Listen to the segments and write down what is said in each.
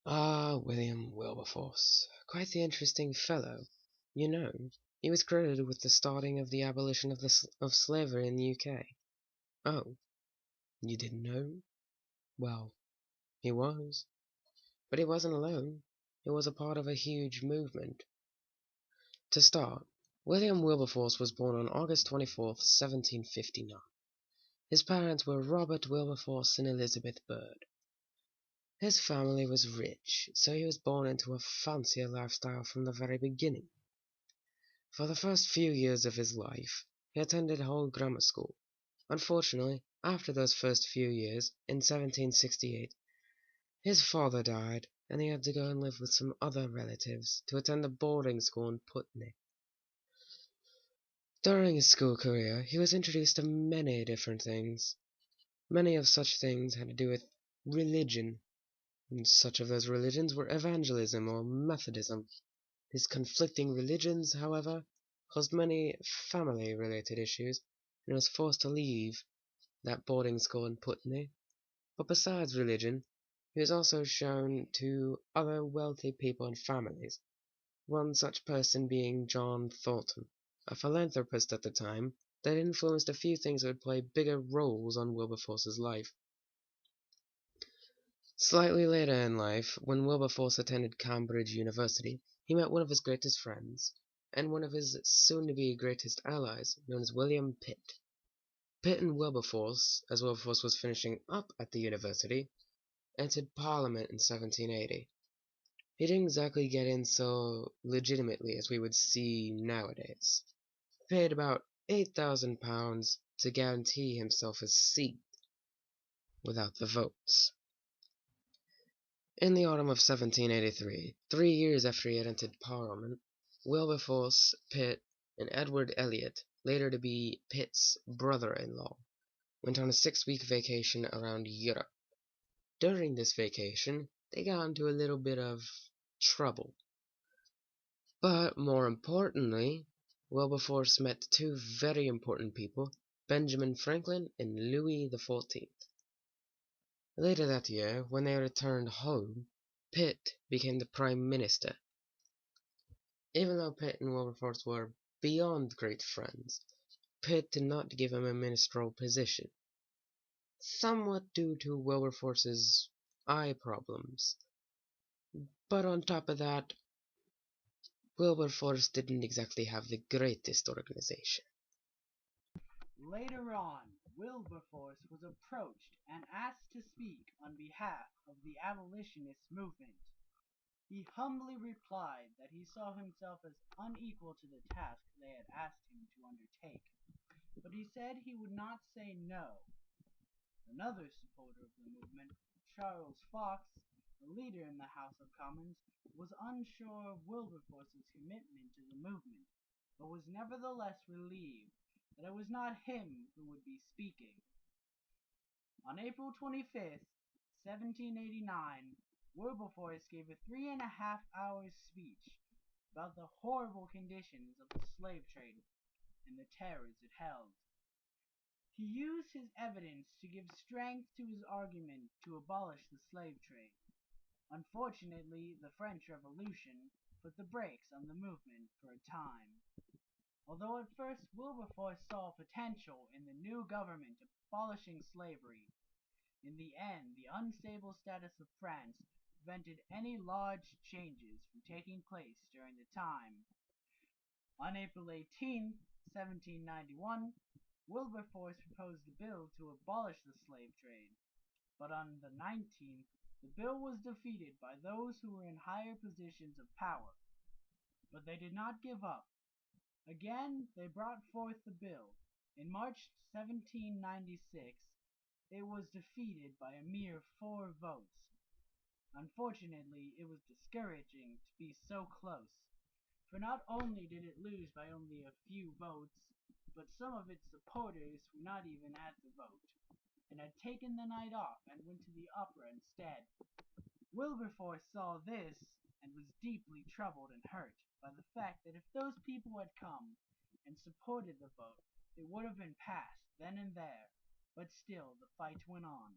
Ah, William Wilberforce. Quite the interesting fellow. You know, he was credited with the starting of the abolition of slavery in the UK. Oh, you didn't know? Well, he was. But he wasn't alone. He was a part of a huge movement. To start, William Wilberforce was born on August 24th, 1759. His parents were Robert Wilberforce and Elizabeth Bird. His family was rich, so he was born into a fancier lifestyle from the very beginning. For the first few years of his life, he attended Hull Grammar School. Unfortunately, after those first few years, in 1768, his father died, and he had to go and live with some other relatives to attend a boarding school in Putney. During his school career, he was introduced to many different things. Many of such things had to do with religion, and such of those religions were evangelism or Methodism. These conflicting religions, however, caused many family-related issues, and he was forced to leave that boarding school in Putney. But besides religion, he was also shown to other wealthy people and families, one such person being John Thornton, a philanthropist at the time that influenced a few things that would play bigger roles on Wilberforce's life. Slightly later in life, when Wilberforce attended Cambridge University, he met one of his greatest friends, and one of his soon-to-be greatest allies, known as William Pitt. Pitt and Wilberforce, as Wilberforce was finishing up at the university, entered Parliament in 1780. He didn't exactly get in so legitimately as we would see nowadays. He paid about £8,000 to guarantee himself a seat without the votes. In the autumn of 1783, 3 years after he had entered Parliament, Wilberforce, Pitt, and Edward Elliot, later to be Pitt's brother-in-law, went on a 6-week vacation around Europe. During this vacation, they got into a little bit of trouble. But more importantly, Wilberforce met two very important people, Benjamin Franklin and Louis XIV. Later that year, when they returned home, Pitt became the Prime Minister. Even though Pitt and Wilberforce were beyond great friends, Pitt did not give him a ministerial position, somewhat due to Wilberforce's eye problems. But on top of that, Wilberforce didn't exactly have the greatest organization. Later on, Wilberforce was approached and asked to speak on behalf of the abolitionist movement. He humbly replied that he saw himself as unequal to the task they had asked him to undertake, but he said he would not say no. Another supporter of the movement, Charles Fox, a leader in the House of Commons, was unsure of Wilberforce's commitment to the movement, but was nevertheless relieved that it was not him who would be speaking. On April 25th, 1789, Wilberforce gave a 3.5 hour speech about the horrible conditions of the slave trade and the terrors it held. He used his evidence to give strength to his argument to abolish the slave trade. Unfortunately, the French Revolution put the brakes on the movement for a time. Although at first Wilberforce saw potential in the new government abolishing slavery, in the end the unstable status of France prevented any large changes from taking place during the time. On April 18, 1791, Wilberforce proposed a bill to abolish the slave trade, but on the 19th the bill was defeated by those who were in higher positions of power. But they did not give up. Again they brought forth the bill. In March 1796 it was defeated by a mere 4 votes. Unfortunately, it was discouraging to be so close, for not only did it lose by only a few votes, but some of its supporters were not even at the vote, and had taken the night off and went to the opera instead. Wilberforce saw this, and was deeply troubled and hurt by the fact that if those people had come and supported the vote, it would have been passed then and there, but still the fight went on.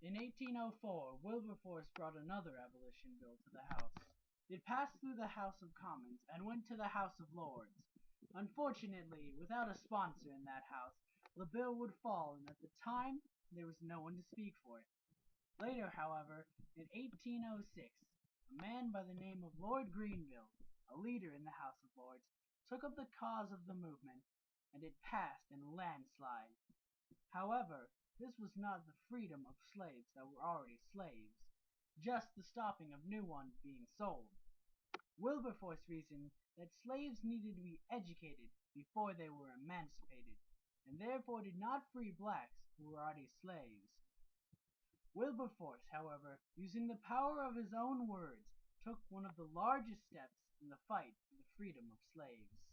In 1804, Wilberforce brought another abolition bill to the House. It passed through the House of Commons and went to the House of Lords. Unfortunately, without a sponsor in that house, the bill would fall, and at the time, there was no one to speak for it. Later, however, in 1806, a man by the name of Lord Grenville, a leader in the House of Lords, took up the cause of the movement, and it passed in a landslide. However, this was not the freedom of slaves that were already slaves, just the stopping of new ones being sold. Wilberforce reasoned that slaves needed to be educated before they were emancipated, and therefore did not free blacks who were already slaves. Wilberforce, however, using the power of his own words, took one of the largest steps in the fight for the freedom of slaves.